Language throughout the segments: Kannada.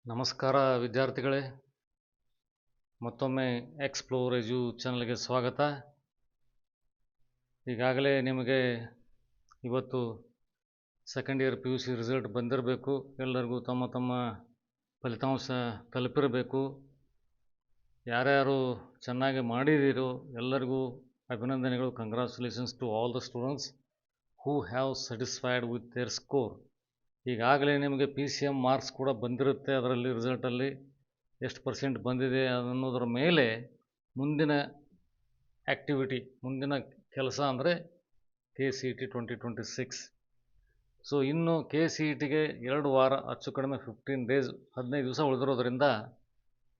ನಮಸ್ಕಾರ ವಿದ್ಯಾರ್ಥಿಗಳೇ, ಮತ್ತೊಮ್ಮೆ ಎಕ್ಸ್ಪ್ಲೋರ್ ಎಜು ಚಾನಲ್ಗೆ ಸ್ವಾಗತ. ಈಗಾಗಲೇ ನಿಮಗೆ ಇವತ್ತು ಸೆಕೆಂಡ್ ಇಯರ್ PUC ರಿಸಲ್ಟ್ ಬಂದಿರಬೇಕು. ಎಲ್ಲರಿಗೂ ತಮ್ಮ ತಮ್ಮ ಫಲಿತಾಂಶ ತಲುಪಿರಬೇಕು. ಯಾರ್ಯಾರು ಚೆನ್ನಾಗಿ ಮಾಡಿದಿರೋ ಎಲ್ಲರಿಗೂ ಅಭಿನಂದನೆಗಳು. Congratulations to all the students who have satisfied with their score. ಈಗಾಗಲೇ ನಿಮಗೆ PCM ಮಾರ್ಕ್ಸ್ ಕೂಡ ಬಂದಿರುತ್ತೆ. ಅದರಲ್ಲಿ ರಿಸಲ್ಟಲ್ಲಿ ಎಷ್ಟು ಪರ್ಸೆಂಟ್ ಬಂದಿದೆ ಅನ್ನೋದ್ರ ಮೇಲೆ ಮುಂದಿನ ಆ್ಯಕ್ಟಿವಿಟಿ, ಮುಂದಿನ ಕೆಲಸ ಅಂದರೆ KCET 2026. ಸೊ ಇನ್ನು KCETಗೆ 2 ವಾರ, ಹೆಚ್ಚು ಕಡಿಮೆ 15 ಡೇಸ್, 15 ದಿವಸ ಉಳಿದಿರೋದ್ರಿಂದ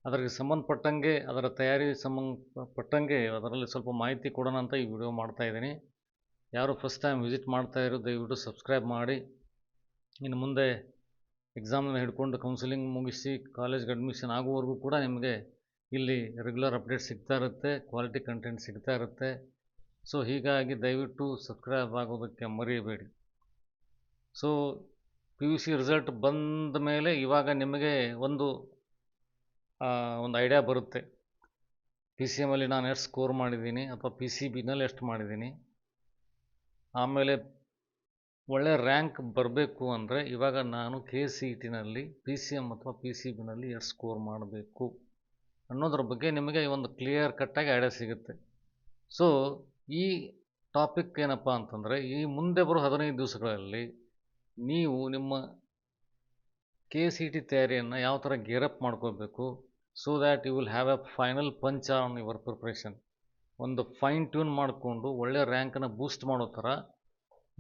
ಅದಕ್ಕೆ ಸಂಬಂಧಪಟ್ಟಂಗೆ, ಅದರ ತಯಾರಿ ಸಂಬಂಧಪಟ್ಟಂಗೆ ಅದರಲ್ಲಿ ಸ್ವಲ್ಪ ಮಾಹಿತಿ ಕೊಡೋಣ ಅಂತ ಈ ವಿಡಿಯೋ ಮಾಡ್ತಾಯಿದ್ದೀನಿ. ಯಾರು ಫಸ್ಟ್ ಟೈಮ್ ವಿಸಿಟ್ ಮಾಡ್ತಾಯಿರೋ ದಯವಿಟ್ಟು ಸಬ್ಸ್ಕ್ರೈಬ್ ಮಾಡಿ. ಇನ್ನು ಮುಂದೆ ಎಕ್ಸಾಮನ್ನು ಹಿಡ್ಕೊಂಡು ಕೌನ್ಸಿಲಿಂಗ್ ಮುಗಿಸಿ ಕಾಲೇಜ್ಗೆ ಅಡ್ಮಿಷನ್ ಆಗುವವರೆಗೂ ಕೂಡ ನಿಮಗೆ ಇಲ್ಲಿ ರೆಗ್ಯುಲರ್ ಅಪ್ಡೇಟ್ ಸಿಗ್ತಾ ಇರುತ್ತೆ, ಕ್ವಾಲಿಟಿ ಕಂಟೆಂಟ್ ಸಿಗ್ತಾ ಇರುತ್ತೆ. ಸೊ ಹೀಗಾಗಿ ದಯವಿಟ್ಟು ಸಬ್ಸ್ಕ್ರೈಬ್ ಆಗೋದಕ್ಕೆ ಮರೆಯಬೇಡಿ. ಸೊ PUC ರಿಸಲ್ಟ್ ಬಂದ ಮೇಲೆ ಇವಾಗ ನಿಮಗೆ ಒಂದು ಐಡಿಯಾ ಬರುತ್ತೆ. PCMಲ್ಲಿ ನಾನು ಎಷ್ಟು ಸ್ಕೋರ್ ಮಾಡಿದ್ದೀನಿ ಅಥವಾ PCBನಲ್ಲಿ ಎಷ್ಟು ಮಾಡಿದ್ದೀನಿ. ಆಮೇಲೆ ಒಳ್ಳೆಯ ರ್ಯಾಂಕ್ ಬರಬೇಕು ಅಂದರೆ ಇವಾಗ ನಾನು KCETನಲ್ಲಿ PCM ಅಥವಾ PCBನಲ್ಲಿ ಎಷ್ಟು ಸ್ಕೋರ್ ಮಾಡಬೇಕು ಅನ್ನೋದ್ರ ಬಗ್ಗೆ ನಿಮಗೆ ಒಂದು ಕ್ಲಿಯರ್ ಕಟ್ಟಾಗಿ ಐಡಿಯಾ ಸಿಗುತ್ತೆ. ಸೊ ಈ ಟಾಪಿಕ್ ಏನಪ್ಪ ಅಂತಂದರೆ, ಈ ಮುಂದೆ ಬರೋ 15 ದಿವಸಗಳಲ್ಲಿ ನೀವು ನಿಮ್ಮ KCET ತಯಾರಿಯನ್ನು ಯಾವ ಥರ ಗೇರಪ್ ಮಾಡ್ಕೋಬೇಕು, so that you will have a final punch on your preparation. ಒಂದು ಫೈನ್ ಟ್ಯೂನ್ ಮಾಡಿಕೊಂಡು ಒಳ್ಳೆಯ ರ್ಯಾಂಕನ್ನು ಬೂಸ್ಟ್ ಮಾಡೋ ಥರ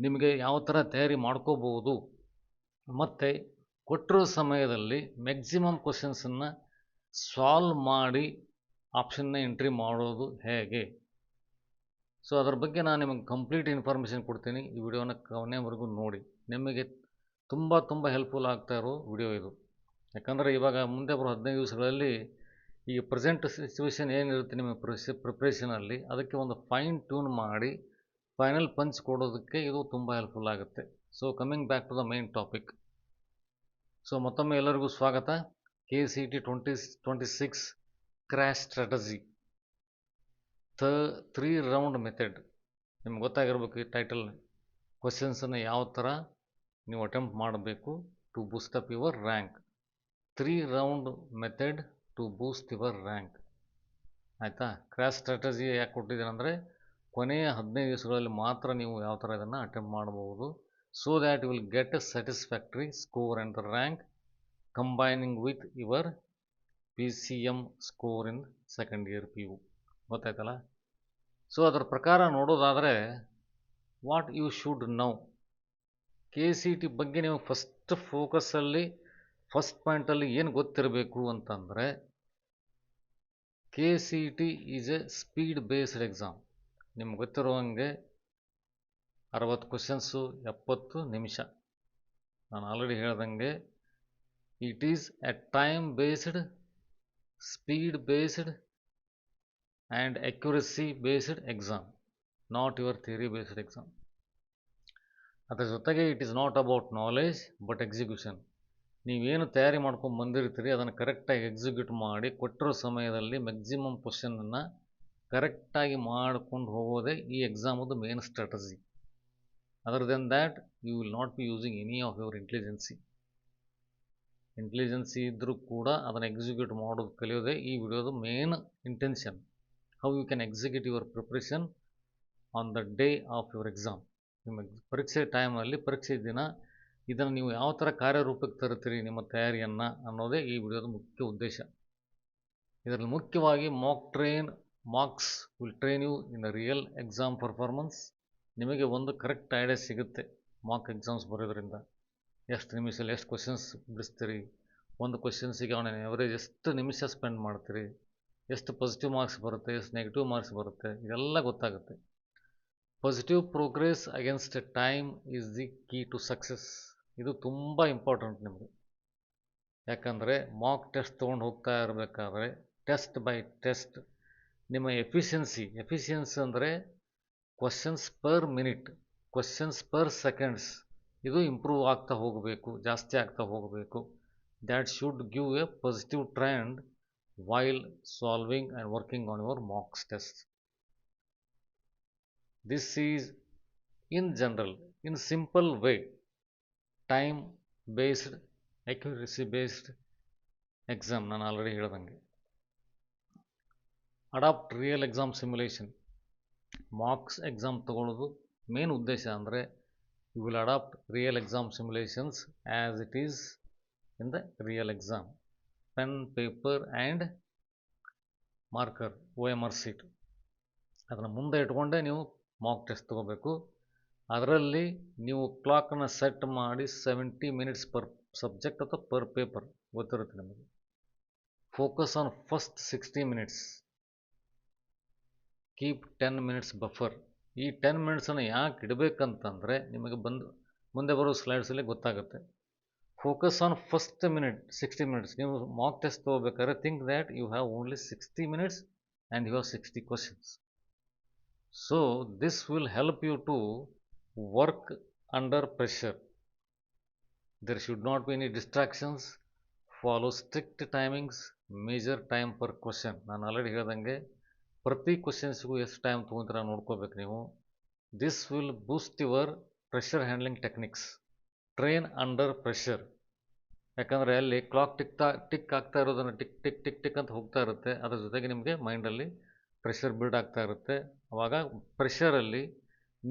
ನಿಮಗೆ ಯಾವ ಥರ ತಯಾರಿ ಮಾಡ್ಕೋಬೋದು, ಮತ್ತು ಕೊಟ್ಟಿರೋ ಸಮಯದಲ್ಲಿ ಮ್ಯಾಕ್ಸಿಮಮ್ ಕ್ವಶನ್ಸನ್ನು ಸಾಲ್ವ್ ಮಾಡಿ ಆಪ್ಷನ್ನ ಎಂಟ್ರಿ ಮಾಡೋದು ಹೇಗೆ. ಸೊ ಅದ್ರ ಬಗ್ಗೆ ನಾನು ನಿಮಗೆ ಕಂಪ್ಲೀಟ್ ಇನ್ಫಾರ್ಮೇಷನ್ ಕೊಡ್ತೀನಿ. ಈ ವಿಡಿಯೋನ ಕೊನೆವರೆಗೂ ನೋಡಿ. ನಿಮಗೆ ತುಂಬ ಹೆಲ್ಪ್ಫುಲ್ ಆಗ್ತಾ ಇರೋ ವಿಡಿಯೋ ಇದು. ಯಾಕಂದರೆ ಇವಾಗ ಮುಂದೆ ಬರೋ 15 ದಿವಸಗಳಲ್ಲಿ ಈ ಪ್ರೆಸೆಂಟ್ ಸಿಚುವೇಶನ್ ಏನಿರುತ್ತೆ ನಿಮ್ಮ ಪ್ರಿಪ್ರೇಷನಲ್ಲಿ, ಅದಕ್ಕೆ ಒಂದು ಫೈನ್ ಟ್ಯೂನ್ ಮಾಡಿ ಫೈನಲ್ ಪಂಚ್ ಕೊಡೋದಕ್ಕೆ ಇದು ತುಂಬ ಹೆಲ್ಪ್ಫುಲ್ ಆಗುತ್ತೆ. So coming back to the main topic. So ಮತ್ತೊಮ್ಮೆ ಎಲ್ಲರಿಗೂ ಸ್ವಾಗತ. KCET 2026 crash strategy, 3 round method. ನಿಮ್ಗೆ ಗೊತ್ತಾಗಿರ್ಬೇಕು ಈ ಟೈಟಲ್. ಕ್ವಶನ್ಸನ್ನು ಯಾವ ಥರ ನೀವು ಅಟೆಂಪ್ಟ್ ಮಾಡಬೇಕು to boost up your rank. 3 round method to boost your rank. ಆಯಿತಾ? ಕ್ರ್ಯಾಶ್ ಸ್ಟ್ರಾಟಜಿ ಯಾಕೆ ಕೊಟ್ಟಿದ್ದೀನಿ ಅಂದರೆ, ಕೊನೆಯ 15 ದಿವಸಗಳಲ್ಲಿ ಮಾತ್ರ ನೀವು ಯಾವ ಥರ ಇದನ್ನು ಅಟೆಂಪ್ಟ್ ಮಾಡಬಹುದು. So that you will get a satisfactory score and the rank combining with your PCM score in second year PU. ಗೊತ್ತಾಯ್ತಲ್ಲ? ಸೊ ಅದರ ಪ್ರಕಾರ ನೋಡೋದಾದರೆ, what you should now. KCET ಬಗ್ಗೆ ನೀವು ಫಸ್ಟ್ ಫೋಕಸಲ್ಲಿ, ಫಸ್ಟ್ ಪಾಯಿಂಟಲ್ಲಿ ಏನು ಗೊತ್ತಿರಬೇಕು ಅಂತಂದರೆ, KCET is A speed based exam. ನಿಮ್ಗೆ ಗೊತ್ತಿರುವಂಗೆ 60 ಕ್ವಶನ್ಸು, 70 ನಿಮಿಷ. ನಾನು ಆಲ್ರೆಡಿ ಹೇಳ್ದಂಗೆ it is A time based, speed based and accuracy based exam, not your theory based exam. ಅದರ ಜೊತೆಗೆ it is not about knowledge but execution. ನೀವೇನು ತಯಾರಿ ಮಾಡ್ಕೊಂಡು ಬಂದಿರ್ತೀರಿ ಅದನ್ನು ಕರೆಕ್ಟಾಗಿ ಎಕ್ಸಿಕ್ಯೂಟ್ ಮಾಡಿ, ಕೊಟ್ಟಿರೋ ಸಮಯದಲ್ಲಿ ಮ್ಯಾಕ್ಸಿಮಮ್ ಕ್ವಶನನ್ನು ಕರೆಕ್ಟಾಗಿ ಮಾಡ್ಕೊಂಡು ಹೋಗೋದೇ ಈ ಎಕ್ಸಾಮದು main strategy. Other than that you will not be using any of your intelligence ಇದ್ದರೂ ಕೂಡ ಅದನ್ನು ಎಕ್ಸಿಕ್ಯೂಟ್ ಮಾಡೋದು ಕಲಿಯೋದೇ ಈ ವಿಡಿಯೋದು main intention. How you can execute your preparation on the day of your exam. ನಿಮ್ಮ ಪರೀಕ್ಷೆ ಟೈಮಲ್ಲಿ, ಪರೀಕ್ಷೆ ದಿನ ಇದನ್ನು ನೀವು ಯಾವ ಥರ ಕಾರ್ಯರೂಪಕ್ಕೆ ತರುತ್ತೀರಿ ನಿಮ್ಮ ತಯಾರಿಯನ್ನು ಅನ್ನೋದೇ ಈ ವಿಡಿಯೋದ ಮುಖ್ಯ ಉದ್ದೇಶ. ಇದರಲ್ಲಿ ಮುಖ್ಯವಾಗಿ marks will train you in the real exam performance. ನಿಮಗೆ ಒಂದು ಕರೆಕ್ಟ್ ಐಡಿಯಾ ಸಿಗುತ್ತೆ ಮಾರ್ಕ್ ಎಕ್ಸಾಮ್ಸ್ ಬರೋದ್ರಿಂದ. ಎಷ್ಟು ನಿಮಿಷದಲ್ಲಿ ಎಷ್ಟು ಕ್ವಶನ್ಸ್ ಬಿಡಿಸ್ತೀರಿ, ಒಂದು ಕ್ವಶನ್ಸಿಗೆ ಅವನ ಎವರೇಜ್ ಎಷ್ಟು ನಿಮಿಷ ಸ್ಪೆಂಡ್ ಮಾಡ್ತೀರಿ, ಎಷ್ಟು ಪಾಸಿಟಿವ್ ಮಾರ್ಕ್ಸ್ ಬರುತ್ತೆ, ಎಷ್ಟು ನೆಗೆಟಿವ್ ಮಾರ್ಕ್ಸ್ ಬರುತ್ತೆ, ಇದೆಲ್ಲ ಗೊತ್ತಾಗುತ್ತೆ. Positive progress against a time is the key to success. ಇದು ತುಂಬ ಇಂಪಾರ್ಟೆಂಟ್ ನಿಮಗೆ. ಯಾಕಂದರೆ ಮಾರ್ಕ್ ಟೆಸ್ಟ್ ತೊಗೊಂಡು ಹೋಗ್ತಾ ಇರಬೇಕಾದ್ರೆ ಟೆಸ್ಟ್ ಬೈ ಟೆಸ್ಟ್ ನಿಮ್ಮ ಎಫಿಷಿಯನ್ಸಿ ಅಂದರೆ questions per minute, questions per seconds, ಇದು ಇಂಪ್ರೂವ್ ಆಗ್ತಾ ಹೋಗಬೇಕು, ಜಾಸ್ತಿ ಆಗ್ತಾ ಹೋಗಬೇಕು. that should give a positive trend while solving and working on your mock test. This is in general, in simple way, time based, accuracy based exam. ನಾನು ಆಲ್ರೆಡಿ ಹೇಳ್ದಂಗೆ adapt real exam simulation. Marks exam ತಗೊಳ್ಳೋದು ಮೇನ್ ಉದ್ದೇಶ ಅಂದರೆ you will adapt real exam simulations as it is in the real exam. Pen, paper and marker, OMR sheet ಅದನ್ನು ಮುಂದೆ ಇಟ್ಕೊಂಡೇ ನೀವು ಮಾಕ್ ಟೆಸ್ಟ್ ತೊಗೋಬೇಕು. ಅದರಲ್ಲಿ ನೀವು ಕ್ಲಾಕನ್ನು ಸೆಟ್ ಮಾಡಿ 70 ಮಿನಿಟ್ಸ್ ಪರ್ ಸಬ್ಜೆಕ್ಟ್ ಅಥವಾ ಪರ್ ಪೇಪರ್ ಗೊತ್ತಿರುತ್ತೆ ನಿಮಗೆ. Focus on first 60 minutes, keep 10 minutes buffer. ಈ 10 ಮಿನಿಟ್ಸನ್ನು ಯಾಕೆ ಇಡಬೇಕಂತಂದರೆ ನಿಮಗೆ ಮುಂದೆ ಬರೋ ಸ್ಲೈಡ್ಸಲ್ಲಿ ಗೊತ್ತಾಗುತ್ತೆ. Focus on first 60 minutes. ನೀವು ಮಾಕ್ ಟೆಸ್ಟ್ ತೊಗೋಬೇಕಾದ್ರೆ think that you have only 60 minutes and you have 60 questions. So this will help you to work under pressure. There should not be any distractions. Follow strict timings. Measure time per question. ನಾನು ಆಲ್ರೆಡಿ ಹೇಳ್ದಂಗೆ ಪ್ರತಿ ಕ್ವಶನ್ಸ್ಗೂ ಎಷ್ಟು ಟೈಮ್ ತೊಗೊತೀರ ನೋಡ್ಕೋಬೇಕು ನೀವು. This will Boost your pressure handling techniques. Train under pressure. ಯಾಕಂದರೆ ಅಲ್ಲಿ ಕ್ಲಾಕ್ ಟಿಕ್ ಆಗ್ತಾ ಇರೋದನ್ನು ಟಿಕ್ ಟಿಕ್ ಟಿಕ್ ಟಿಕ್ ಅಂತ ಹೋಗ್ತಾ ಇರುತ್ತೆ. ಅದ್ರ ಜೊತೆಗೆ ನಿಮಗೆ ಮೈಂಡಲ್ಲಿ ಪ್ರೆಷರ್ ಬಿಲ್ಡ್ ಆಗ್ತಾ ಇರುತ್ತೆ. ಆವಾಗ ಪ್ರೆಷರಲ್ಲಿ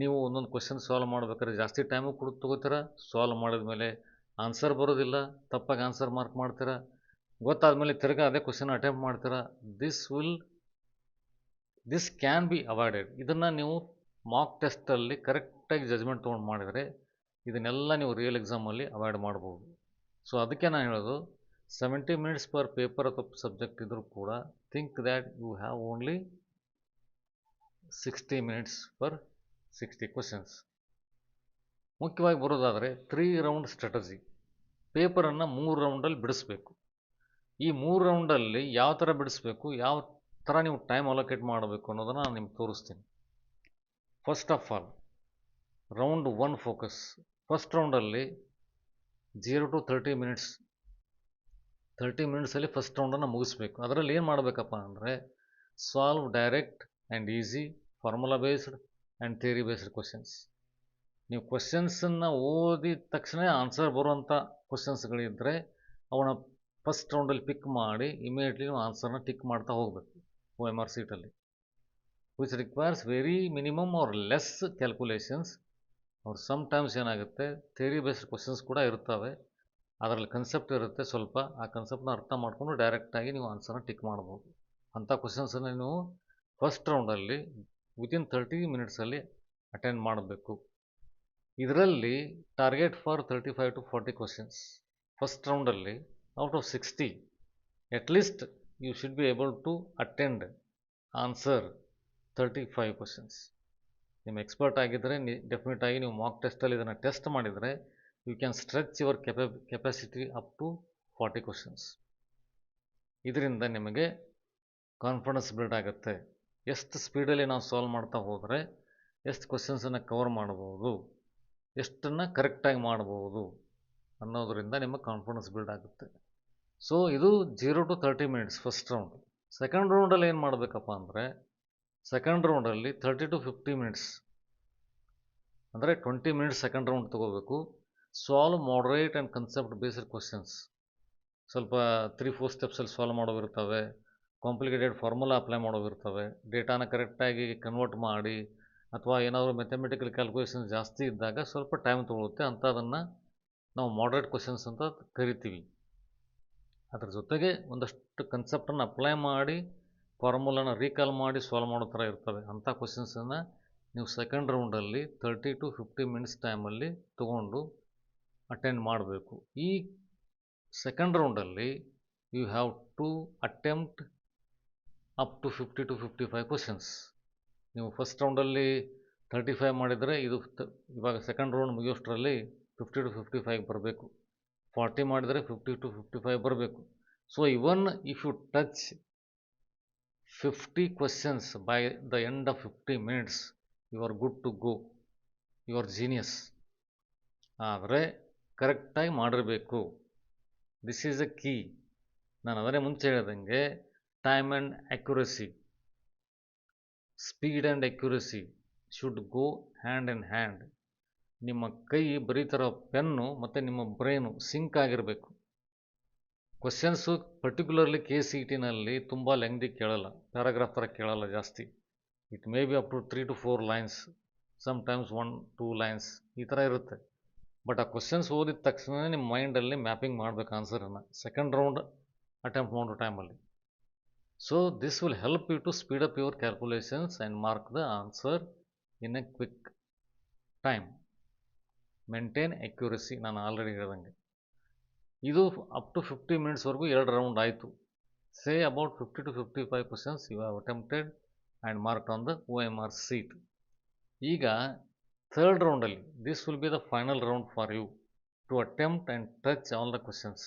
ನೀವು ಒಂದೊಂದು ಕ್ವಶನ್ ಸಾಲ್ವ್ ಮಾಡ್ಬೇಕಾದ್ರೆ ಜಾಸ್ತಿ ಟೈಮು ಕೂಡ ತೊಗೋತೀರ. ಸಾಲ್ವ್ ಮಾಡಿದ ಮೇಲೆ ಆನ್ಸರ್ ಬರೋದಿಲ್ಲ, ತಪ್ಪಾಗಿ ಆನ್ಸರ್ ಮಾರ್ಕ್ ಮಾಡ್ತೀರಾ. ಗೊತ್ತಾದಮೇಲೆ ತಿರ್ಗಾ ಅದೇ ಕ್ವಶನ್ ಅಟೆಂಪ್ಟ್ ಮಾಡ್ತೀರಾ. This can be avoided. ಇದನ್ನು ನೀವು ಮಾಕ್ ಟೆಸ್ಟಲ್ಲಿ ಕರೆಕ್ಟಾಗಿ ಜಜ್ಮೆಂಟ್ ತೊಗೊಂಡು ಮಾಡಿದರೆ ಇದನ್ನೆಲ್ಲ ನೀವು ರಿಯಲ್ ಎಕ್ಸಾಮಲ್ಲಿ ಅವಾಯ್ಡ್ ಮಾಡ್ಬೋದು. ಸೊ ಅದಕ್ಕೆ ನಾನು ಹೇಳೋದು 70 ಮಿನಿಟ್ಸ್ ಪರ್ ಪೇಪರ್ ಅಥವಾ ಸಬ್ಜೆಕ್ಟ್ ಇದ್ದರೂ ಕೂಡ think that you have only 60 minutes per 60 questions. ಮುಖ್ಯವಾಗಿ ಬರೋದಾದರೆ 3 ರೌಂಡ್ ಸ್ಟ್ರಾಟಜಿ. ಪೇಪರನ್ನು 3 ರೌಂಡಲ್ಲಿ ಬಿಡಿಸ್ಬೇಕು. ಈ 3 ರೌಂಡಲ್ಲಿ ಯಾವ ಥರ ಬಿಡಿಸ್ಬೇಕು, ಯಾವ ಥರ ನೀವು ಟೈಮ್ ಅಲೋಕೇಟ್ ಮಾಡಬೇಕು ಅನ್ನೋದನ್ನು ನಾನು ನಿಮ್ಗೆ ತೋರಿಸ್ತೀನಿ. First of all round 1 focus. First ರೌಂಡಲ್ಲಿ 0 to 30 ಮಿನಿಟ್ಸ್. 30 ಮಿನಿಟ್ಸಲ್ಲಿ ಫಸ್ಟ್ ರೌಂಡನ್ನು ಮುಗಿಸ್ಬೇಕು. ಅದರಲ್ಲಿ ಏನು ಮಾಡಬೇಕಪ್ಪ ಅಂದರೆ solve direct and easy, formula based and theory based questions. ನೀವು ಕ್ವಶನ್ಸನ್ನು ಓದಿದ ತಕ್ಷಣ ಆನ್ಸರ್ ಬರುವಂಥ ಕ್ವಶನ್ಸ್ಗಳಿದ್ದರೆ ಅವನ್ನ ಫಸ್ಟ್ ರೌಂಡಲ್ಲಿ ಪಿಕ್ ಮಾಡಿ ಇಮಿಡಿಯೇಟ್ಲಿ ನೀವು ಆನ್ಸರ್ನ ಟಿಕ್ ಮಾಡ್ತಾ ಹೋಗಬೇಕು OMR ಶೀಟಲ್ಲಿ. Which requires very minimum or less calculations. ಅವ್ರು ಸಮ್ಟೈಮ್ಸ್ ಏನಾಗುತ್ತೆ ಥಿಯರಿ ಬೇಸ್ಡ್ ಕ್ವಶನ್ಸ್ ಕೂಡ ಇರ್ತವೆ, ಅದರಲ್ಲಿ ಕನ್ಸೆಪ್ಟ್ ಇರುತ್ತೆ ಸ್ವಲ್ಪ. ಆ ಕನ್ಸೆಪ್ಟನ್ನ ಅರ್ಥ ಮಾಡಿಕೊಂಡು ಡೈರೆಕ್ಟಾಗಿ ನೀವು ಆನ್ಸರ್ನ ಟಿಕ್ ಮಾಡ್ಬೋದು. ಅಂಥ ಕ್ವಶನ್ಸನ್ನು ನೀವು ಫಸ್ಟ್ ರೌಂಡಲ್ಲಿ ವಿತಿನ್ 30 ಮಿನಿಟ್ಸಲ್ಲಿ ಅಟೆಂಡ್ ಮಾಡಬೇಕು. ಇದರಲ್ಲಿ target for 35 to 40 questions. First ರೌಂಡಲ್ಲಿ out of 60 at least you should be able to attend answer 35 questions. ನಿಮ್ಮ ಎಕ್ಸ್ಪರ್ಟ್ ಆಗಿದ್ದರೆ ಡೆಫಿನೆಟ್ ಆಗಿ ನೀವು ಮಾಕ್ ಟೆಸ್ಟಲ್ಲಿ ಇದನ್ನು ಟೆಸ್ಟ್ ಮಾಡಿದರೆ you can stretch your capacity up to 40 questions. ಇದರಿಂದ ನಿಮಗೆ ಕಾನ್ಫಿಡೆನ್ಸ್ ಬಿಲ್ಡ್ ಆಗುತ್ತೆ. ಎಷ್ಟು ಸ್ಪೀಡಲ್ಲಿ ನಾವು ಸಾಲ್ವ್ ಮಾಡ್ತಾ ಹೋದರೆ ಎಷ್ಟು ಕ್ವಶನ್ಸನ್ನು ಕವರ್ ಮಾಡ್ಬೋದು, ಎಷ್ಟನ್ನು ಕರೆಕ್ಟಾಗಿ ಮಾಡ್ಬೋದು ಅನ್ನೋದರಿಂದ ನಿಮ್ಮ ಕಾನ್ಫಿಡೆನ್ಸ್ ಬಿಲ್ಡ್ ಆಗುತ್ತೆ. ಸೊ ಇದು 0 to 30 minutes first round. Second ರೌಂಡಲ್ಲಿ ಏನು ಮಾಡಬೇಕಪ್ಪ ಅಂದರೆ ಸೆಕೆಂಡ್ ರೌಂಡಲ್ಲಿ 30 to 50 ಮಿನಿಟ್ಸ್ ಅಂದರೆ 20 ಮಿನಿಟ್ಸ್ ಸೆಕೆಂಡ್ ರೌಂಡ್ ತೊಗೋಬೇಕು. Solve moderate and concept based questions. ಸ್ವಲ್ಪ 3-4 ಸ್ಟೆಪ್ಸಲ್ಲಿ ಸಾಲ್ವ್ ಮಾಡೋವಿರ್ತವೆ, ಕಾಂಪ್ಲಿಕೇಟೆಡ್ ಫಾರ್ಮುಲಾ ಅಪ್ಲೈ ಮಾಡೋವಿರ್ತವೆ, ಡೇಟಾನ ಕರೆಕ್ಟಾಗಿ ಕನ್ವರ್ಟ್ ಮಾಡಿ ಅಥವಾ ಏನಾದರೂ ಮೆಥಮೆಟಿಕಲ್ ಕ್ಯಾಲ್ಕುಲೇಷನ್ ಜಾಸ್ತಿ ಇದ್ದಾಗ ಸ್ವಲ್ಪ ಟೈಮ್ ತೊಗೊಳುತ್ತೆ. ಅಂಥದನ್ನು ನಾವು ಮಾಡ್ರೇಟ್ ಕ್ವಶನ್ಸ್ ಅಂತ ಕರಿತೀವಿ. ಅದ್ರ ಜೊತೆಗೆ ಒಂದಷ್ಟು ಕನ್ಸೆಪ್ಟನ್ನು ಅಪ್ಲೈ ಮಾಡಿ ಫಾರ್ಮುಲಾನ ರೀಕಾಲ್ ಮಾಡಿ ಸಾಲ್ವ್ ಮಾಡೋ ಥರ ಇರ್ತವೆ. ಅಂಥ ಕ್ವಶನ್ಸನ್ನು ನೀವು ಸೆಕೆಂಡ್ ರೌಂಡಲ್ಲಿ 30 to 50 ಮಿನಿಟ್ಸ್ ಟೈಮಲ್ಲಿ ತೊಗೊಂಡು ಅಟೆಂಡ್ ಮಾಡಬೇಕು. ಈ ಸೆಕೆಂಡ್ ರೌಂಡಲ್ಲಿ you have to attempt up to 50 to 55 questions. ನೀವು ಫಸ್ಟ್ ರೌಂಡಲ್ಲಿ 35 ಮಾಡಿದರೆ ಇದು ಇವಾಗ ಸೆಕೆಂಡ್ ರೌಂಡ್ ಮುಗಿಯೋಷ್ಟರಲ್ಲಿ 50 to 55 ಬರಬೇಕು. 40 ಮಾಡಿದರೆ 50 to 55 ಬರಬೇಕು. So even if you touch 50 questions by the end of 50 minutes you are good to go, you are genius. ಆದರೆ ಕರೆಕ್ಟಾಗಿ ಮಾಡಿರಬೇಕು. This is a key. ನಾನು ಅದನ್ನೇ ಮುಂಚೆ ಹೇಳ್ದಂಗೆ time and accuracy, speed and accuracy should go hand in hand. ನಿಮ್ಮ ಕೈ ಬರೀತಿರೋ ಪೆನ್ನು ಮತ್ತು ನಿಮ್ಮ ಬ್ರೈನು ಸಿಂಕ್ ಆಗಿರಬೇಕು. ಕ್ವಶನ್ಸು ಪರ್ಟಿಕ್ಯುಲರ್ಲಿ KCET-ನಲ್ಲಿ ತುಂಬ ಲೆಂಗ್ದಿ ಕೇಳಲ್ಲ, ಪ್ಯಾರಾಗ್ರಾಫ್ ಥರ ಕೇಳಲ್ಲ ಜಾಸ್ತಿ. It may be up to 3 to 4 lines, sometimes 1-2 lines ಈ ಥರ ಇರುತ್ತೆ. ಬಟ್ ಆ ಕ್ವಶನ್ಸ್ ಓದಿದ ತಕ್ಷಣ ನಿಮ್ಮ ಮೈಂಡಲ್ಲಿ ಮ್ಯಾಪಿಂಗ್ ಮಾಡಬೇಕು ಆನ್ಸರನ್ನು ಸೆಕೆಂಡ್ ರೌಂಡ್ ಅಟೆಂಪ್ಟ್ ಮಾಡೋ ಟೈಮಲ್ಲಿ. So this will help you to speed up your calculations and mark the answer in a quick time. Maintain accuracy, ನಾನು ಆಲ್ರೆಡಿ ಹೇಳ್ದಂಗೆ. ಇದು ಅಪ್ ಟು 50 ಮಿನಿಟ್ಸ್ವರೆಗೂ 2 ರೌಂಡ್ ಆಯಿತು. Say about 50 to 55 questions you have attempted and marked on the OMR sheet. ಈಗ ಥರ್ಡ್ ರೌಂಡಲ್ಲಿ this will be the final round for you to attempt and touch all the questions.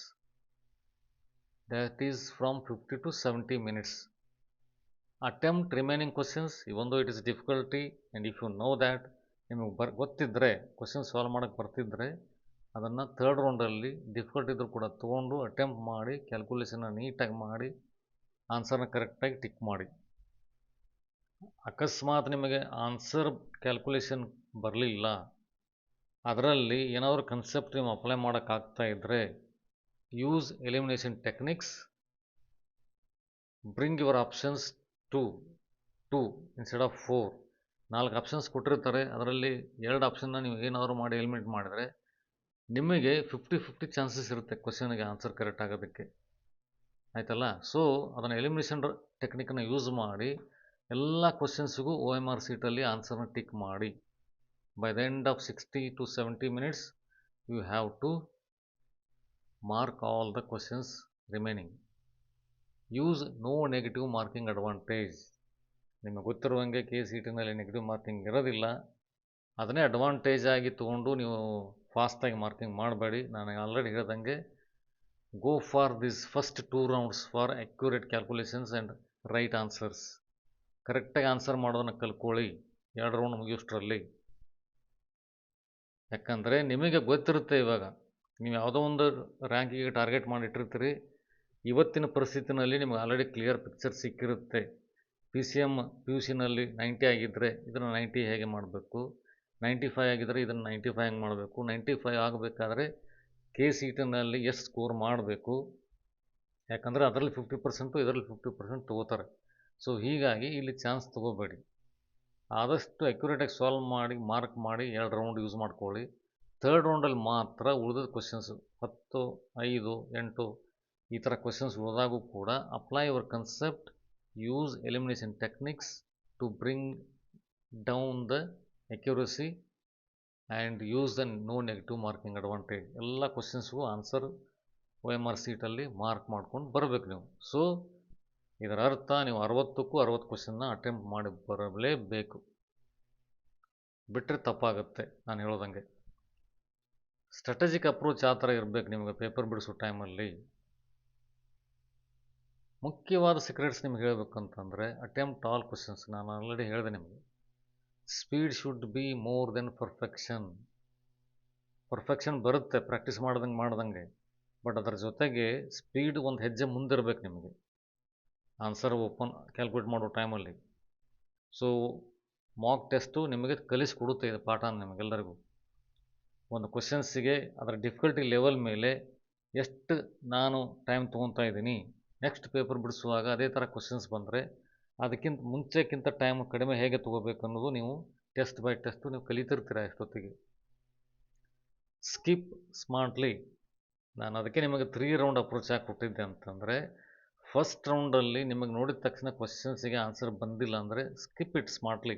That is from 50 to 70 minutes. Attempt remaining questions even though it is difficulty, and if you know that ನಿಮಗೆ ಗೊತ್ತಿದ್ದರೆ ಕ್ವಶನ್ ಸಾಲ್ವ್ ಮಾಡೋಕ್ಕೆ ಬರ್ತಿದ್ದರೆ ಅದನ್ನು ಥರ್ಡ್ ರೌಂಡಲ್ಲಿ ಡಿಫಿಕಲ್ಟ್ ಇದ್ದರೂ ಕೂಡ ತೊಗೊಂಡು ಅಟೆಂಪ್ಟ್ ಮಾಡಿ ಕ್ಯಾಲ್ಕುಲೇಷನ್ನ ನೀಟಾಗಿ ಮಾಡಿ ಆನ್ಸರ್ನ ಕರೆಕ್ಟಾಗಿ ಟಿಕ್ ಮಾಡಿ. ಅಕಸ್ಮಾತ್ ನಿಮಗೆ ಆನ್ಸರ್ ಕ್ಯಾಲ್ಕುಲೇಷನ್ ಬರಲಿಲ್ಲ, ಅದರಲ್ಲಿ ಏನಾದರೂ ಕನ್ಸೆಪ್ಟ್ ನೀವು ಅಪ್ಲೈ ಮಾಡೋಕ್ಕಾಗ್ತಾ ಇದ್ದರೆ use elimination techniques. Bring your options to 2 instead of 4. 4 options ಕೊಟ್ಟಿರ್ತಾರೆ, ಅದರಲ್ಲಿ 2 ಆಪ್ಷನ್ನ ನೀವು ಏನಾದರೂ ಮಾಡಿ ಎಲಿಮಿನೇಟ್ ಮಾಡಿದರೆ ನಿಮಗೆ 50-50 ಚಾನ್ಸಸ್ ಇರುತ್ತೆ ಕ್ವಶನ್ಗೆ ಆನ್ಸರ್ ಕರೆಕ್ಟ್ ಆಗೋದಕ್ಕೆ, ಆಯ್ತಲ್ಲ. ಸೊ ಅದನ್ನು ಎಲಿಮಿನೇಷನ್ ಟೆಕ್ನಿಕನ್ನು ಯೂಸ್ ಮಾಡಿ ಎಲ್ಲ ಕ್ವಶನ್ಸಿಗೂ OMR ಸೀಟಲ್ಲಿ ಆನ್ಸರ್ನ ಟಿಕ್ ಮಾಡಿ. By the end of 60 to 70 minutes you have to mark all the questions remaining. Use no negative marking advantage. ನಿಮಗೆ ಗೊತ್ತಿರುವಂಗೆ KCET-ನಲ್ಲಿ ನೆಗೆಟಿವ್ ಮಾರ್ಕಿಂಗ್ ಇರೋದಿಲ್ಲ, ಅದನ್ನೇ ಅಡ್ವಾಂಟೇಜ್ ಆಗಿ ತೊಗೊಂಡು ನೀವು ಫಾಸ್ಟಾಗಿ ಮಾರ್ಕಿಂಗ್ ಮಾಡಬೇಡಿ. ನಾನು ಆಲ್ರೆಡಿ ಹೇಳ್ದಂಗೆ go for this first 2 rounds for accurate calculations and right answers. ಕರೆಕ್ಟಾಗಿ ಆನ್ಸರ್ ಮಾಡೋದನ್ನು ಕಲ್ತ್ಕೊಳ್ಳಿ 2 ರೌಂಡ್ ಮುಗಿಯೋಷ್ಟರಲ್ಲಿ. ಯಾಕಂದರೆ ನಿಮಗೆ ಗೊತ್ತಿರುತ್ತೆ, ಇವಾಗ ನೀವು ಯಾವುದೋ ಒಂದು ರ್ಯಾಂಕಿಗೆ ಟಾರ್ಗೆಟ್ ಮಾಡಿಟ್ಟಿರ್ತೀರಿ. ಇವತ್ತಿನ ಪರಿಸ್ಥಿತಿನಲ್ಲಿ ನಿಮಗೆ ಆಲ್ರೆಡಿ ಕ್ಲಿಯರ್ ಪಿಕ್ಚರ್ ಸಿಕ್ಕಿರುತ್ತೆ. PCM PUC-ನಲ್ಲಿ 90 ಆಗಿದ್ದರೆ ಇದನ್ನು 90 ಹೇಗೆ ಮಾಡಬೇಕು, 95 ಆಗಿದ್ದರೆ ಇದನ್ನು 95 ಹೆಂಗೆ ಮಾಡಬೇಕು, 95 ಆಗಬೇಕಾದ್ರೆ KCET-ನಲ್ಲಿ ಎಷ್ಟು ಸ್ಕೋರ್ ಮಾಡಬೇಕು. ಯಾಕಂದರೆ ಅದರಲ್ಲಿ 50% ಇದರಲ್ಲಿ 50% ತೊಗೋತಾರೆ. ಸೊ ಹೀಗಾಗಿ ಇಲ್ಲಿ ಚಾನ್ಸ್ ತೊಗೋಬೇಡಿ. ಆದಷ್ಟು ಅಕ್ಯುರೇಟಾಗಿ ಸಾಲ್ವ್ ಮಾಡಿ ಮಾರ್ಕ್ ಮಾಡಿ 2 ರೌಂಡ್ ಯೂಸ್ ಮಾಡ್ಕೊಳ್ಳಿ. ಥರ್ಡ್ ರೌಂಡಲ್ಲಿ ಮಾತ್ರ ಉಳಿದ ಕ್ವಶನ್ಸು 10, 5, 8 ಈ ಥರ ಕ್ವಶನ್ಸ್ ಉಳಿದಾಗೂ ಕೂಡ apply your concept, use elimination techniques to bring down the accuracy and use the no negative marking advantage. ಎಲ್ಲ ಕ್ವಶನ್ಸ್ಗೂ ಆನ್ಸರ್ OMR ಸೀಟಲ್ಲಿ ಮಾರ್ಕ್ ಮಾಡ್ಕೊಂಡು ಬರಬೇಕು ನೀವು. ಸೊ ಇದರ ಅರ್ಥ ನೀವು 60ಕ್ಕೂ 60 ಕ್ವಶನ್ನ ಅಟೆಂಪ್ಟ್ ಮಾಡಿ ಬರಲೇಬೇಕು, ಬಿಟ್ಟರೆ ತಪ್ಪಾಗುತ್ತೆ. ನಾನು ಹೇಳೋದಂಗೆ ಸ್ಟ್ರಾಟಜಿಕ್ ಅಪ್ರೋಚ್ ಆ ಥರ ಇರಬೇಕು ನಿಮಗೆ ಪೇಪರ್ ಬಿಡಿಸೋ ಟೈಮಲ್ಲಿ. ಮುಖ್ಯವಾದ ಸೀಕ್ರೆಟ್ಸ್ ನಿಮ್ಗೆ ಹೇಳಬೇಕಂತಂದರೆ ಅಟೆಂಪ್ಟ್ ಆಲ್ ಕ್ವಶನ್ಸ್. ನಾನು ಆಲ್ರೆಡಿ ಹೇಳಿದೆ ನಿಮಗೆ, speed should be more than perfection. Perfection ಬರುತ್ತೆ ಪ್ರಾಕ್ಟೀಸ್ ಮಾಡ್ದಂಗೆ, ಬಟ್ ಅದರ ಜೊತೆಗೆ ಸ್ಪೀಡ್ ಒಂದು ಹೆಜ್ಜೆ ಮುಂದಿರಬೇಕು ನಿಮಗೆ ಆನ್ಸರ್ ಓಪನ್ ಕ್ಯಾಲ್ಕುಲೇಟ್ ಮಾಡೋ ಟೈಮಲ್ಲಿ. ಸೊ ಮಾಕ್ ಟೆಸ್ಟು ನಿಮಗೆ ಕಲಿಸ್ಕೊಡುತ್ತೆ ಇದು ಪಾಠ ನಿಮಗೆಲ್ಲರಿಗೂ. ಒಂದು ಕ್ವಶನ್ಸಿಗೆ ಅದರ ಡಿಫಿಕಲ್ಟಿ ಲೆವೆಲ್ ಮೇಲೆ ಎಷ್ಟು ನಾನು ಟೈಮ್ ತೊಗೊತಾ ಇದ್ದೀನಿ, ನೆಕ್ಸ್ಟ್ ಪೇಪರ್ ಬಿಡಿಸುವಾಗ ಅದೇ ಥರ ಕ್ವಶನ್ಸ್ ಬಂದರೆ ಅದಕ್ಕಿಂತ ಮುಂಚೆಕ್ಕಿಂತ ಟೈಮ್ ಕಡಿಮೆ ಹೇಗೆ ತೊಗೋಬೇಕು ಅನ್ನೋದು ನೀವು ಟೆಸ್ಟ್ ಬೈ ಟೆಸ್ಟು ನೀವು ಕಲಿತಿರ್ತೀರ ಎಷ್ಟೊತ್ತಿಗೆ. Skip smartly. ನಾನು ಅದಕ್ಕೆ ನಿಮಗೆ 3 ರೌಂಡ್ ಅಪ್ರೋಚ್ ಆಗಿ ಕೊಟ್ಟಿದ್ದೆ ಅಂತಂದರೆ, ಫಸ್ಟ್ ರೌಂಡಲ್ಲಿ ನಿಮಗೆ ನೋಡಿದ ತಕ್ಷಣ ಕ್ವಶನ್ಸಿಗೆ ಆನ್ಸರ್ ಬಂದಿಲ್ಲ ಅಂದರೆ ಸ್ಕಿಪ್ ಇಟ್ ಸ್ಮಾರ್ಟ್ಲಿ.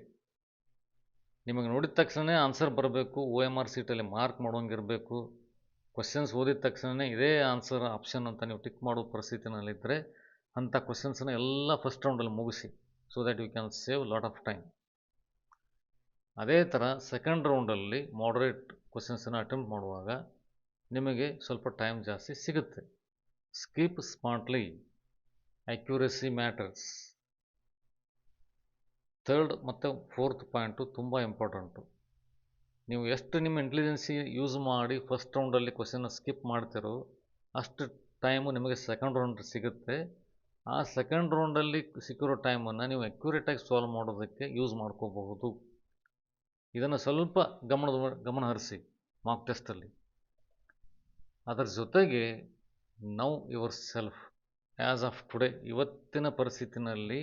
ನಿಮಗೆ ನೋಡಿದ ತಕ್ಷಣ ಆನ್ಸರ್ ಬರಬೇಕು, OMR ಸೀಟಲ್ಲಿ ಮಾರ್ಕ್ ಮಾಡೋಂಗಿರಬೇಕು. ಕ್ವಶನ್ಸ್ ಓದಿದ ತಕ್ಷಣ ಇದೇ ಆನ್ಸರ್ ಆಪ್ಷನ್ ಅಂತ ನೀವು ಟಿಕ್ ಮಾಡೋ ಪರಿಸ್ಥಿತಿನಲ್ಲಿದ್ದರೆ ಅಂಥ ಕ್ವಶನ್ಸನ್ನ ಎಲ್ಲ ಫಸ್ಟ್ ರೌಂಡಲ್ಲಿ ಮುಗಿಸಿ, so that you can save lot of time. ಅದೇ ಥರ ಸೆಕೆಂಡ್ ರೌಂಡಲ್ಲಿ ಮಾಡ್ರೇಟ್ ಕ್ವಶನ್ಸನ್ನು ಅಟೆಂಪ್ಟ್ ಮಾಡುವಾಗ ನಿಮಗೆ ಸ್ವಲ್ಪ ಟೈಮ್ ಜಾಸ್ತಿ ಸಿಗುತ್ತೆ. Skip smartly, accuracy matters. Third ಮತ್ತು ಫೋರ್ತ್ ಪಾಯಿಂಟು ತುಂಬ ಇಂಪಾರ್ಟೆಂಟು. ನೀವು ಎಷ್ಟು ನಿಮ್ಮ ಇಂಟೆಲಿಜೆನ್ಸಿ ಯೂಸ್ ಮಾಡಿ ಫಸ್ಟ್ ರೌಂಡಲ್ಲಿ ಕ್ವಶನ್ನ ಸ್ಕಿಪ್ ಮಾಡ್ತಿರೋ ಅಷ್ಟು ಟೈಮು ನಿಮಗೆ ಸೆಕೆಂಡ್ ರೌಂಡ್ ಸಿಗುತ್ತೆ. ಆ ಸೆಕೆಂಡ್ ರೌಂಡಲ್ಲಿ ಸಿಕ್ಕಿರೋ ಟೈಮನ್ನು ನೀವು ಅಕ್ಯುರೇಟಾಗಿ ಸಾಲ್ವ್ ಮಾಡೋದಕ್ಕೆ ಯೂಸ್ ಮಾಡ್ಕೋಬಹುದು. ಇದನ್ನು ಸ್ವಲ್ಪ ಗಮನ ಹರಿಸಿ ಮಾಕ್ ಟೆಸ್ಟಲ್ಲಿ. ಅದರ ಜೊತೆಗೆ now your self as of today, ಇವತ್ತಿನ ಪರಿಸ್ಥಿತಿನಲ್ಲಿ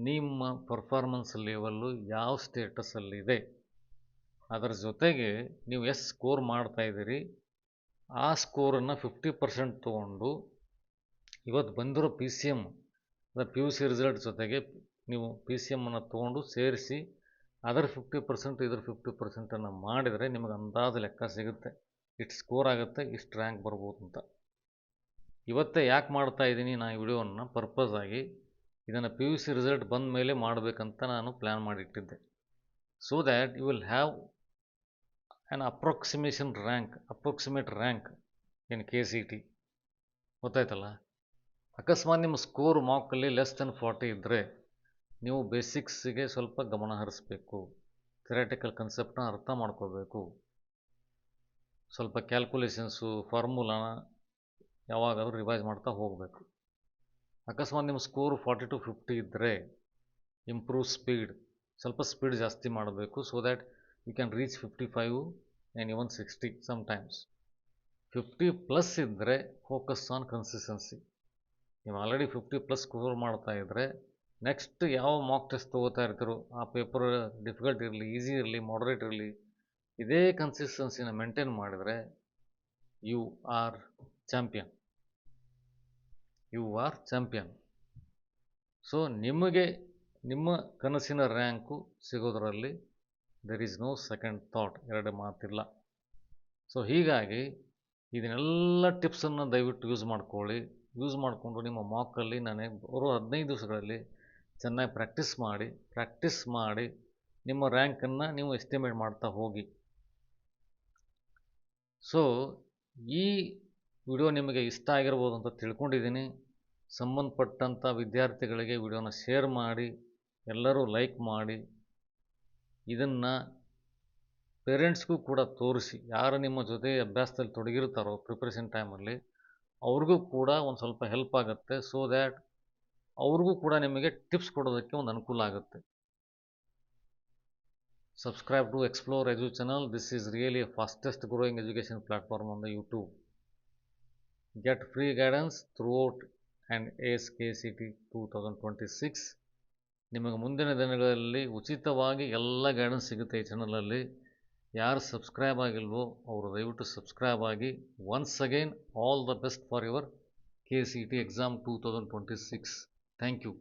ನಿಮ್ಮ ಪರ್ಫಾರ್ಮೆನ್ಸ್ ಲೆವೆಲ್ಲು ಯಾವ ಸ್ಟೇಟಸಲ್ಲಿದೆ, ಅದರ ಜೊತೆಗೆ ನೀವು ಎಷ್ಟು ಸ್ಕೋರ್ ಮಾಡ್ತಾಯಿದ್ದೀರಿ, ಆ ಸ್ಕೋರನ್ನು 50% ತೊಗೊಂಡು ಇವತ್ತು ಬಂದಿರೋ PCM PUC ರಿಸಲ್ಟ್ ಜೊತೆಗೆ ನೀವು PCMನ್ನು ತೊಗೊಂಡು ಸೇರಿಸಿ ಅದರ 50% ಇದರ 50%ಅನ್ನು ಮಾಡಿದರೆ ನಿಮಗೆ ಅಂದಾಜು ಲೆಕ್ಕ ಸಿಗುತ್ತೆ, ಇಷ್ಟು ಸ್ಕೋರ್ ಆಗುತ್ತೆ, ಇಷ್ಟು ರ್ಯಾಂಕ್ ಬರ್ಬೋದು ಅಂತ. ಇವತ್ತೇ ಯಾಕೆ ಮಾಡ್ತಾ ಇದ್ದೀನಿ ನಾನು ಈ ವಿಡಿಯೋವನ್ನು ಪರ್ಪಸ್ ಆಗಿ, ಇದನ್ನು PUC ರಿಸಲ್ಟ್ ಬಂದ ಮೇಲೆ ಮಾಡಬೇಕಂತ ನಾನು ಪ್ಲ್ಯಾನ್ ಮಾಡಿಟ್ಟಿದ್ದೆ. So that you will have an approximate rank in KCET. ಗೊತ್ತಾಯ್ತಲ್ಲ. ಅಕಸ್ಮಾತ್ ನಿಮ್ಮ ಸ್ಕೋರ್ ಮಾರ್ಕಲ್ಲಿ ಲೆಸ್ ದೆನ್ 40 ಇದ್ದರೆ ನೀವು ಬೇಸಿಕ್ಸಿಗೆ ಸ್ವಲ್ಪ ಗಮನ ಹರಿಸ್ಬೇಕು, ಥಿಯರಿಟಿಕಲ್ ಕನ್ಸೆಪ್ಟನ್ನ ಅರ್ಥ ಮಾಡ್ಕೋಬೇಕು, ಸ್ವಲ್ಪ ಕ್ಯಾಲ್ಕುಲೇಷನ್ಸು ಫಾರ್ಮುಲಾನ ಯಾವಾಗಾದರೂ ರಿವೈಸ್ ಮಾಡ್ತಾ ಹೋಗಬೇಕು. ಅಕಸ್ಮಾತ್ ನಿಮ್ಮ ಸ್ಕೋರ್ 40 to 50 ಇದ್ದರೆ ಇಂಪ್ರೂವ್ ಸ್ಪೀಡ್, ಸ್ವಲ್ಪ ಸ್ಪೀಡ್ ಜಾಸ್ತಿ ಮಾಡಬೇಕು. So that you can reach 55 and even 60 sometimes. 50+ ಇದ್ದರೆ ಫೋಕಸ್ ಆನ್ ಕನ್ಸಿಸ್ಟೆನ್ಸಿ. ನೀವು ಆಲ್ರೆಡಿ 50+ ಸ್ಕೋರ್ ಮಾಡ್ತಾ ಇದ್ದರೆ ನೆಕ್ಸ್ಟ್ ಯಾವ ಮಾಕ್ ಟೆಸ್ಟ್ ತೊಗೋತಾ ಇರ್ತೀರೋ ಆ ಪೇಪರ್ ಡಿಫಿಕಲ್ಟ್ ಇರಲಿ, ಈಸಿ ಇರಲಿ, ಮಾಡ್ರೇಟ್ ಇರಲಿ, ಇದೇ ಕನ್ಸಿಸ್ಟೆನ್ಸಿನ ಮೇಂಟೈನ್ ಮಾಡಿದರೆ ಯು ಆರ್ ಚಾಂಪಿಯನ್. ಸೊ ನಿಮಗೆ ನಿಮ್ಮ ಕನಸಿನ ರ್ಯಾಂಕು ಸಿಗೋದರಲ್ಲಿ there is no second thought, ಎರಡು ಮಾತಿಲ್ಲ. ಸೊ ಹೀಗಾಗಿ ಇದನ್ನೆಲ್ಲ ಟಿಪ್ಸನ್ನು ದಯವಿಟ್ಟು ಯೂಸ್ ಮಾಡಿಕೊಂಡು ನಿಮ್ಮ ಮಾಕಲ್ಲಿ ಬರೋ 15 ದಿವಸಗಳಲ್ಲಿ ಚೆನ್ನಾಗಿ ಪ್ರಾಕ್ಟೀಸ್ ಮಾಡಿ ನಿಮ್ಮ ರ್ಯಾಂಕನ್ನು ನೀವು ಎಸ್ಟಿಮೇಟ್ ಮಾಡ್ತಾ ಹೋಗಿ. ಸೊ ಈ ವಿಡಿಯೋ ನಿಮಗೆ ಇಷ್ಟ ಆಗಿರ್ಬೋದು ಅಂತ ತಿಳ್ಕೊಂಡಿದ್ದೀನಿ. ಸಂಬಂಧಪಟ್ಟಂಥ ವಿದ್ಯಾರ್ಥಿಗಳಿಗೆ ವಿಡಿಯೋನ ಶೇರ್ ಮಾಡಿ, ಎಲ್ಲರೂ ಲೈಕ್ ಮಾಡಿ, ಇದನ್ನು ಪೇರೆಂಟ್ಸ್ಗೂ ಕೂಡ ತೋರಿಸಿ. ಯಾರು ನಿಮ್ಮ ಜೊತೆ ಅಭ್ಯಾಸದಲ್ಲಿ ತೊಡಗಿರ್ತಾರೋ ಪ್ರಿಪ್ರೇಷನ್ ಟೈಮಲ್ಲಿ ಅವ್ರಿಗೂ ಕೂಡ ಒಂದು ಸ್ವಲ್ಪ ಹೆಲ್ಪ್ ಆಗುತ್ತೆ. ಸೊ ದ್ಯಾಟ್ ಅವ್ರಿಗೂ ಕೂಡ ನಿಮಗೆ ಟಿಪ್ಸ್ ಕೊಡೋದಕ್ಕೆ ಒಂದು ಅನುಕೂಲ ಆಗುತ್ತೆ. Subscribe to Explore Edu channel. This is really a fastest growing education platform on the YouTube. Get free guidance throughout and ace KCET 2026. ನಿಮಗೆ ಮುಂದಿನ ದಿನಗಳಲ್ಲಿ ಉಚಿತವಾಗಿ ಎಲ್ಲ ಗೈಡೆನ್ಸ್ ಸಿಗುತ್ತೆ ಈ ಚಾನಲಲ್ಲಿ. ಯಾರು ಸಬ್ಸ್ಕ್ರೈಬ್ ಆಗಿಲ್ವೋ ಅವರು ದಯವಿಟ್ಟು ಸಬ್ಸ್ಕ್ರೈಬ್ ಆಗಿ. Once again all the best for your KCET exam 2026. Thank you.